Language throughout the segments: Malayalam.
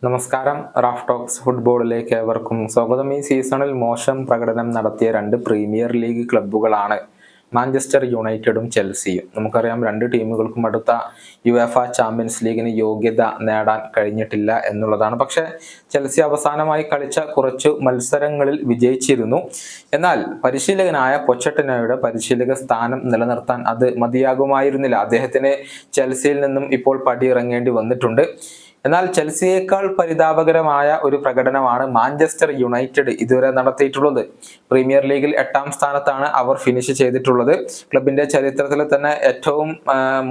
നമസ്കാരം. റാഫ് ടോക്സ് ഫുട്ബോളിലേക്ക് ഏവർക്കും സ്വാഗതം. ഈ സീസണിൽ മോശം പ്രകടനം നടത്തിയ രണ്ട് പ്രീമിയർ ലീഗ് ക്ലബ്ബുകളാണ് മാഞ്ചസ്റ്റർ യുണൈറ്റഡും ചെൽസിയും. നമുക്കറിയാം, രണ്ട് ടീമുകൾക്കും അടുത്ത യുവേഫ ചാമ്പ്യൻസ് ലീഗിന് യോഗ്യത നേടാൻ കഴിഞ്ഞിട്ടില്ല എന്നുള്ളതാണ്. പക്ഷേ ചെൽസി അവസാനമായി കളിച്ച കുറച്ചു മത്സരങ്ങളിൽ വിജയിച്ചിരുന്നു. എന്നാൽ പരിശീലകനായ പൊച്ചട്ടിനോയുടെ പരിശീലക സ്ഥാനം നിലനിർത്താൻ അത് മതിയാകുമായിരുന്നില്ല. അദ്ദേഹത്തിന് ചെൽസിയിൽ നിന്നും ഇപ്പോൾ പടിയിറങ്ങേണ്ടി വന്നിട്ടുണ്ട്. എന്നാൽ ചെൽസിയേക്കാൾ പരിതാപകരമായ ഒരു പ്രകടനമാണ് മാഞ്ചസ്റ്റർ യുണൈറ്റഡ് ഇതുവരെ നടത്തിയിട്ടുള്ളത്. പ്രീമിയർ ലീഗിൽ 8ാം സ്ഥാനത്താണ് അവർ ഫിനിഷ് ചെയ്തിട്ടുള്ളത്. ക്ലബിന്റെ ചരിത്രത്തിൽ തന്നെ ഏറ്റവും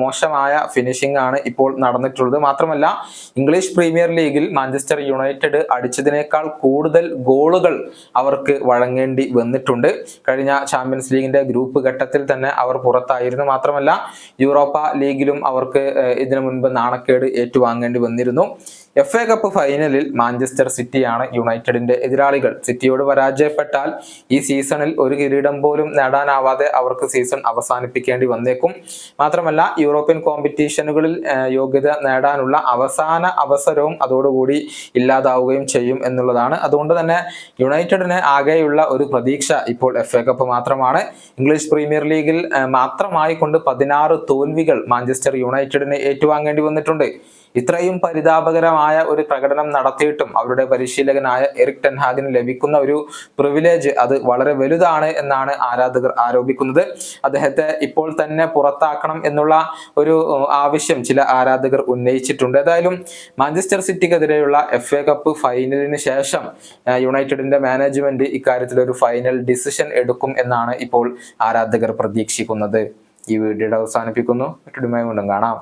മോശമായ ഫിനിഷിംഗ് ആണ് ഇപ്പോൾ നടന്നിട്ടുള്ളത്. മാത്രമല്ല, ഇംഗ്ലീഷ് പ്രീമിയർ ലീഗിൽ മാഞ്ചസ്റ്റർ യുണൈറ്റഡ് അടിച്ചതിനേക്കാൾ കൂടുതൽ ഗോളുകൾ അവർക്ക് വഴങ്ങേണ്ടി വന്നിട്ടുണ്ട്. കഴിഞ്ഞ ചാമ്പ്യൻസ് ലീഗിന്റെ ഗ്രൂപ്പ് ഘട്ടത്തിൽ തന്നെ അവർ പുറത്തായിരുന്നു. മാത്രമല്ല, യൂറോപ്പ ലീഗിലും അവർക്ക് ഇതിനു മുൻപ് നാണക്കേട് ഏറ്റുവാങ്ങേണ്ടി വന്നിരുന്നു. FA കപ്പ് ഫൈനലിൽ മാഞ്ചസ്റ്റർ സിറ്റിയാണ് യുണൈറ്റഡിന്റെ എതിരാളികൾ. സിറ്റിയോട് പരാജയപ്പെട്ടാൽ ഈ സീസണിൽ ഒരു കിരീടം പോലും നേടാനാവാതെ അവർക്ക് സീസൺ അവസാനിപ്പിക്കേണ്ടി വന്നേക്കും. മാത്രമല്ല, യൂറോപ്യൻ കോമ്പറ്റീഷനുകളിൽ യോഗ്യത നേടാനുള്ള അവസാന അവസരവും അതോടുകൂടി ഇല്ലാതാവുകയും ചെയ്യും എന്നുള്ളതാണ്. അതുകൊണ്ട് തന്നെ യുണൈറ്റഡിന് ആകെയുള്ള ഒരു പ്രതീക്ഷ ഇപ്പോൾ FA കപ്പ് മാത്രമാണ്. ഇംഗ്ലീഷ് പ്രീമിയർ ലീഗിൽ മാത്രമായി കൊണ്ട് 16 തോൽവികൾ മാഞ്ചസ്റ്റർ യുണൈറ്റഡിന് ഏറ്റുവാങ്ങേണ്ടി വന്നിട്ടുണ്ട്. ഇത്രയും പരിതാപകരമായ ഒരു പ്രകടനം നടത്തിയിട്ടും അവരുടെ പരിശീലകനായ എറിക് ടെൻ ഹാഗിന് ലഭിക്കുന്ന ഒരു പ്രിവിലേജ് അത് വളരെ വലുതാണ് എന്നാണ് ആരാധകർ ആരോപിക്കുന്നത്. അദ്ദേഹത്തെ ഇപ്പോൾ തന്നെ പുറത്താക്കണം എന്നുള്ള ഒരു ആവശ്യം ചില ആരാധകർ ഉന്നയിച്ചിട്ടുണ്ട്. ഏതായാലും മാഞ്ചസ്റ്റർ സിറ്റിക്കെതിരെയുള്ള FA കപ്പ് ഫൈനലിന് ശേഷം യുണൈറ്റഡിന്റെ മാനേജ്മെന്റ് ഇക്കാര്യത്തിൽ ഒരു ഫൈനൽ ഡിസിഷൻ എടുക്കും എന്നാണ് ഇപ്പോൾ ആരാധകർ പ്രതീക്ഷിക്കുന്നത്. ഈ വീഡിയോയുടെ അവസാനിപ്പിക്കുന്നു. മറ്റൊരു വീണ്ടും കാണാം.